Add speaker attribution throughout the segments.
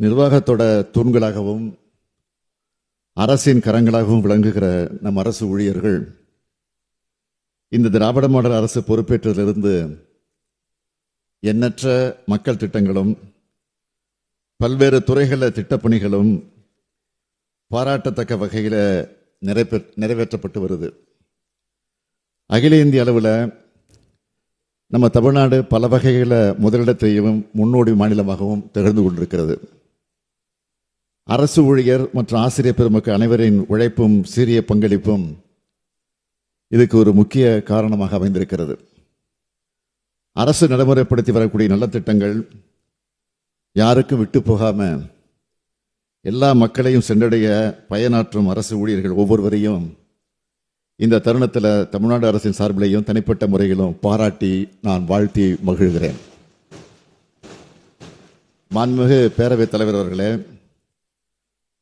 Speaker 1: நிர்வாகத்தோட தூண்களாகவும் அரசின் கரங்களாகவும் விளங்குகிற நம் அரசு ஊழியர்கள் இந்த திராவிட மாடல் அரசு பொறுப்பேற்றதிலிருந்து எண்ணற்ற மக்கள் திட்டங்களும் பல்வேறு துறைகளில் திட்டப்பணிகளும் பாராட்டத்தக்க வகையில் நிறைவேற்றப்பட்டு வருது. அகில இந்திய அளவில் நம்ம தமிழ்நாடு பல வகைகளில் முதலிடத்தையும் முன்னோடி மாநிலமாகவும் திகழ்ந்து கொண்டிருக்கிறது. அரசு ஊழியர் மற்றும் ஆசிரியர் பெருமக்கள் அனைவரின் உழைப்பும் சீரிய பங்களிப்பும் இதுக்கு ஒரு முக்கிய காரணமாக அமைந்திருக்கிறது. அரசு நடைமுறைப்படுத்தி வரக்கூடிய நல்ல திட்டங்கள் யாருக்கும் விட்டு போகாம எல்லா மக்களையும் சென்றடைய பயனாற்றும் அரசு ஊழியர்கள் ஒவ்வொருவரையும் இந்த தருணத்தில் தமிழ்நாடு அரசின் சார்பிலையும் தனிப்பட்ட முறையிலும் பாராட்டி நான் வாழ்த்தி மகிழ்கிறேன். மாண்புமிகு பேரவைத் தலைவர் அவர்களே,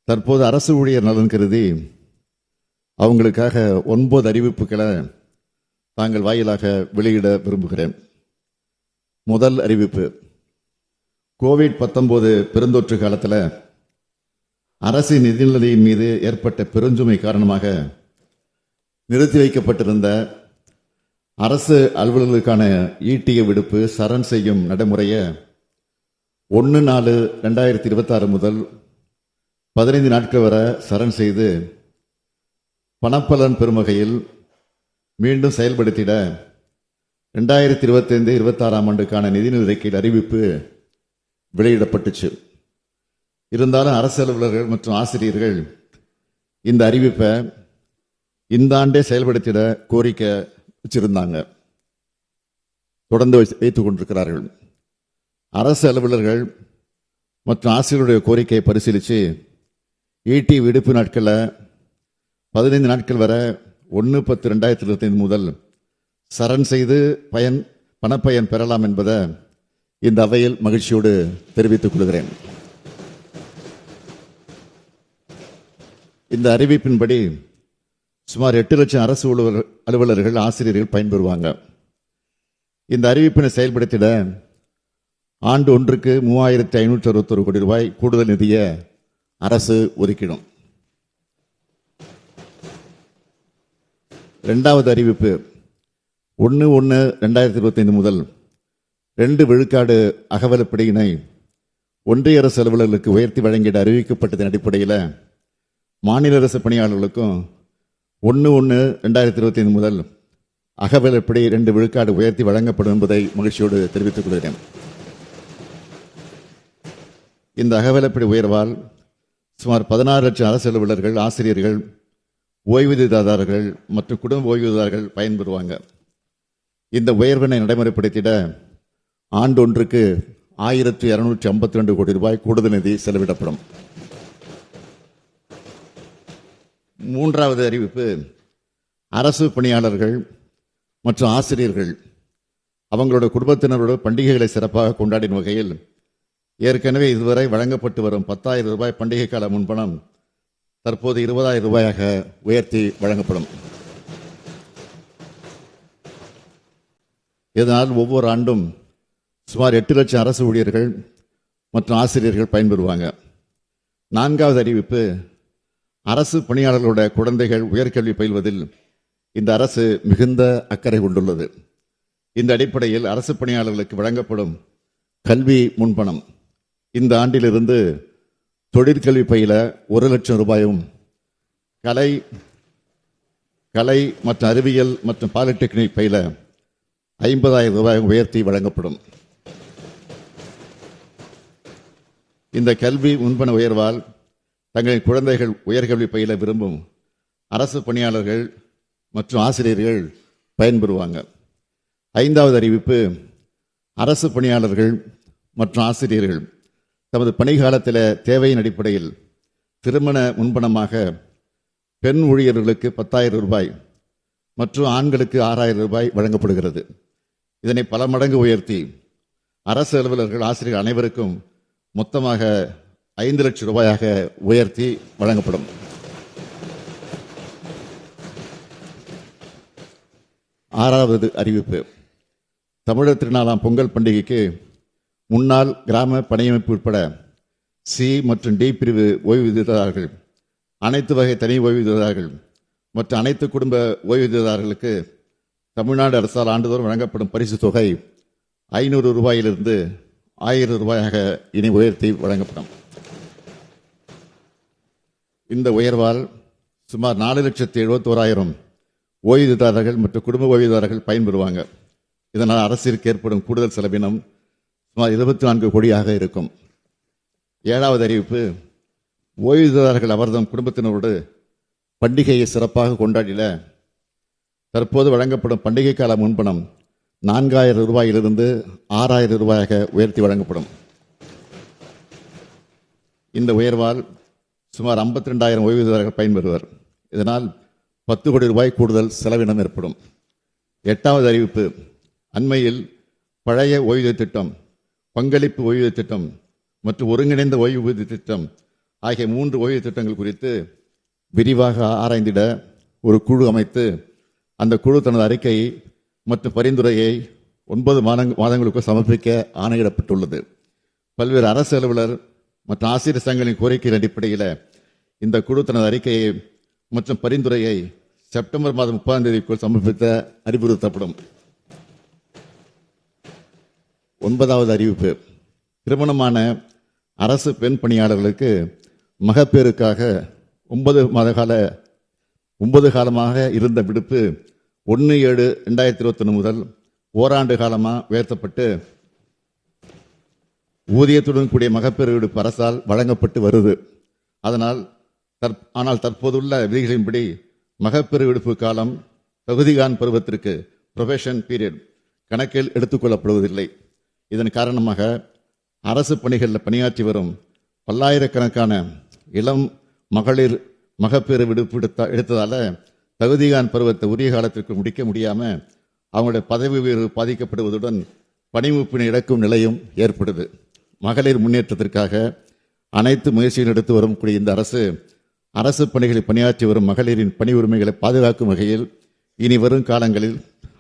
Speaker 1: தற்போது அரசு ஊழியர் நலன் கருதி அவங்களுக்காக 9 அறிவிப்புகளை தாங்கள் வாயிலாக வெளியிட விரும்புகிறேன். முதல் அறிவிப்பு, கோவிட்-19 பெருந்தொற்று காலத்தில் அரசின் நிதிநிலையின் மீது ஏற்பட்ட பெருஞ்சுமை காரணமாக நிறுத்தி வைக்கப்பட்டிருந்த அரசு அலுவலர்களுக்கான ஈட்டிய விடுப்பு சரண் செய்யும் நடைமுறையை 1/4/2026 முதல் 15 நாட்கள் வரை சரண் செய்து பணப்பலன் பெறும் வகையில் மீண்டும் செயல்படுத்திட 2025-26 ஆண்டுக்கான நிதிநிலை அறிவிப்பு வெளியிடப்பட்டுச்சு. இருந்தாலும் அரசு அலுவலர்கள் மற்றும் ஆசிரியர்கள் இந்த அறிவிப்பை இந்த ஆண்டே செயல்படுத்திட கோரிக்கை வச்சிருந்தாங்க, தொடர்ந்து வைத்துக் கொண்டிருக்கிறார்கள். அரசு அலுவலர்கள் மற்றும் ஆசிரியருடைய கோரிக்கையை பரிசீலித்து ஈட்டி விடுப்பு நாட்களில் 15 நாட்கள் வரை 1/10/2025 முதல் சரண் செய்து பணப்பயன் பெறலாம் என்பதை இந்த அவையில் மகிழ்ச்சியோடு தெரிவித்துக் கொள்கிறேன். இந்த அறிவிப்பின்படி சுமார் 8 லட்சம் அரசு அலுவலர்கள் ஆசிரியர்கள் பயன்பெறுவாங்க. இந்த அறிவிப்பினை செயல்படுத்திட ஆண்டு ஒன்றுக்கு 3561 கோடி ரூபாய் கூடுதல் நிதியை அரசு ஒதுக்கிடும். இரண்டாவது அறிவிப்பு, 1/1/2025 முதல் 2 விழுக்காடு அகவலப்படியினை ஒன்றிய அரசு அலுவலர்களுக்கு உயர்த்தி வழங்கிட அறிவிக்கப்பட்டதன் அடிப்படையில் மாநில அரசு பணியாளர்களுக்கும் 1/1/2025 முதல் அகவலப்படி 2 விழுக்காடு உயர்த்தி வழங்கப்படும் என்பதை மகிழ்ச்சியோடு தெரிவித்துக் கொள்கிறேன். இந்த அகவலப்படி உயர்வால் சுமார் 16 லட்சம் அரசு அலுவலர்கள், ஆசிரியர்கள், ஓய்வூதியதாரர்கள் மற்றும் குடும்ப ஓய்வூதியதாரர்கள் பயன்பெறுவாங்க. இந்த உயர்வினை நடைமுறைப்படுத்திட ஆண்டு ஒன்றுக்கு 1252 கோடி ரூபாய் கூடுதல் நிதி செலவிடப்படும். மூன்றாவது அறிவிப்பு, அரசு பணியாளர்கள் மற்றும் ஆசிரியர்கள் அவங்களோட குடும்பத்தினரோட பண்டிகைகளை சிறப்பாக கொண்டாடின வகையில் ஏற்கனவே இதுவரை வழங்கப்பட்டு வரும் 10,000 ரூபாய் பண்டிகை கால முன்பணம் தற்போது 20,000 ரூபாயாக உயர்த்தி வழங்கப்படும். இதனால் ஒவ்வொரு ஆண்டும் சுமார் 8 லட்சம் அரசு ஊழியர்கள் மற்றும் ஆசிரியர்கள் பயன்பெறுவாங்க. நான்காவது அறிவிப்பு, அரசு பணியாளர்களோட குழந்தைகள் உயர்கல்வி பயில்வதில் இந்த அரசு மிகுந்த அக்கறை கொண்டுள்ளது. இந்த அடிப்படையில் அரசு பணியாளர்களுக்கு வழங்கப்படும் கல்வி முன்பணம் இந்த ஆண்டிலிருந்து தொழிற்கல்வி பயில 1 லட்சம் ரூபாயும், கலை மற்றும் அறிவியல் மற்றும் பாலிடெக்னிக் பயில 50,000 ரூபாயும் உயர்த்தி வழங்கப்படும். இந்த கல்வி முன்பண உயர்வால் தங்களின் குழந்தைகள் உயர்கல்வி பயில விரும்பும் அரசு பணியாளர்கள் மற்றும் ஆசிரியர்கள் பயன்பெறுவாங்க. ஐந்தாவது அறிவிப்பு, அரசு பணியாளர்கள் மற்றும் ஆசிரியர்கள் தமது பணிகாலத்தில் தேவையின் அடிப்படையில் திருமண முன்பணமாக பெண் ஊழியர்களுக்கு 10,000 ரூபாய் மற்றும் ஆண்களுக்கு 6,000 ரூபாய் வழங்கப்படுகிறது. இதனை பல மடங்கு உயர்த்தி அரசு அலுவலர்கள், ஆசிரியர்கள் அனைவருக்கும் மொத்தமாக 5 லட்சம் ரூபாயாக உயர்த்தி வழங்கப்படும். ஆறாவது அறிவிப்பு, தமிழர் திருநாளாம் பொங்கல் பண்டிகைக்கு முன்னாள் கிராம பணியமைப்பு உட்பட சி மற்றும் டி பிரிவு ஓய்வூதியதாரர்கள், அனைத்து வகை தனி ஓய்வூதியதாரர்கள் மற்றும் அனைத்து குடும்ப ஓய்வூதியதாரர்களுக்கு தமிழ்நாடு அரசால் ஆண்டுதோறும் வழங்கப்படும் பரிசு தொகை 500 ரூபாயிலிருந்து 1000 ரூபாயாக இனி உயர்த்தி வழங்கப்படும். இந்த உயர்வால் சுமார் 4,71,000 ஓய்வூதியதாரர்கள் மற்றும் குடும்ப ஓய்வூதியதாரர்கள் பயன்பெறுவாங்க. இதனால் அரசிற்கு ஏற்படும் கூடுதல் செலவினம் சுமார் 24 கோடியாக இருக்கும். 7வது அறிவிப்பு, ஓய்வூதியதாரர்கள் அவர்தம் குடும்பத்தினரோடு பண்டிகையை சிறப்பாக கொண்டாடிட தற்போது வழங்கப்படும் பண்டிகை கால முன்பணம் 4,000 ரூபாயிலிருந்து 6,000 ரூபாயாக உயர்த்தி வழங்கப்படும். இந்த உயர்வால் சுமார் 52,000 ஓய்வூதியதாரர்கள் பயன்பெறுவர். இதனால் 10 கோடி ரூபாய் கூடுதல் செலவினம் ஏற்படும். 8வது அறிவிப்பு, அண்மையில் பழைய ஓய்வூதிய திட்டம், பங்களிப்பு ஓய்வூதிய திட்டம் மற்றும் ஒருங்கிணைந்த ஓய்வூதிய திட்டம் ஆகிய 3 ஓய்வூதிய திட்டங்கள் குறித்து விரிவாக ஆராய்ந்திட ஒரு குழு அமைத்து அந்த குழு தனது அறிக்கையை மற்றும் பரிந்துரையை 9 மாதங்களுக்குள் சமர்ப்பிக்க ஆணையிடப்பட்டுள்ளது. பல்வேறு அரசு அலுவலர் மற்றும் ஆசிரியர் சங்கங்களின் கோரிக்கையின் அடிப்படையில் இந்த குழு தனது அறிக்கையை மற்றும் பரிந்துரையை செப்டம்பர் மாதம் 30ஆம் தேதிக்குள் சமர்ப்பித்த அறிவுறுத்தப்படும். 9வது அறிவிப்பு, திருமணமான அரசு பெண் பணியாளர்களுக்கு மகப்பேறுக்காக 9 காலமாக இருந்த விடுப்பு 1/7/2021 முதல் ஓராண்டு காலமாக உயர்த்தப்பட்டு ஊதியத்துடன் கூடிய மகப்பேறு விடுப்பு அரசால் வழங்கப்பட்டு வருது. ஆனால் தற்போதுள்ள விதிகளின்படி மகப்பேறு விடுப்பு காலம் தகுதிகான் பருவத்திற்கு ப்ரொபேஷன் பீரியட் கணக்கில் எடுத்துக்கொள்ளப்படுவதில்லை. இதன் காரணமாக அரசு பணிகளில் பணியாற்றி வரும் பல்லாயிரக்கணக்கான இளம் மகளிர் மகப்பேறு விடுப்பு எடுத்ததால தகுதிகான் பருவத்தை உரிய காலத்திற்கு முடிக்க முடியாமல் அவங்களுடைய பதவி உயர்வு பாதிக்கப்படுவதுடன் பணிமூப்பினை இழக்கும் நிலையும் ஏற்படுது. மகளிர் முன்னேற்றத்திற்காக அனைத்து முயற்சிகள் எடுத்து வரக்கூடிய இந்த அரசு பணிகளில் பணியாற்றி வரும் மகளிரின் பணி உரிமைகளை பாதுகாக்கும் வகையில் இனி வரும் காலங்களில்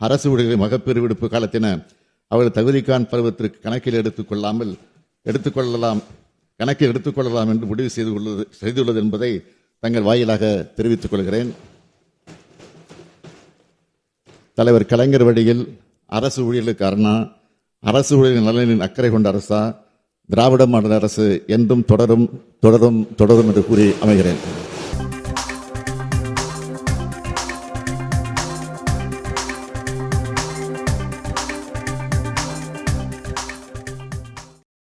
Speaker 1: அரசு ஊழியர்களின் மகப்பேறு விடுப்பு காலத்தின அவர்கள் தகுதிகான் பருவத்திற்கு கணக்கில் எடுத்துக்கொள்ளலாம் என்று முடிவு செய்துள்ளது என்பதை தங்கள் வாயிலாக தெரிவித்துக் கொள்கிறேன். தலைவர் கலைஞர் வழியில் அரசு ஊழியர்களுக்கு அரணா, அரசு ஊழியர்கள் நலனின் அக்கறை கொண்ட அரசா திராவிட மாடல் அரசு என்றும் தொடரும் என்று கூறி அமைகிறேன்.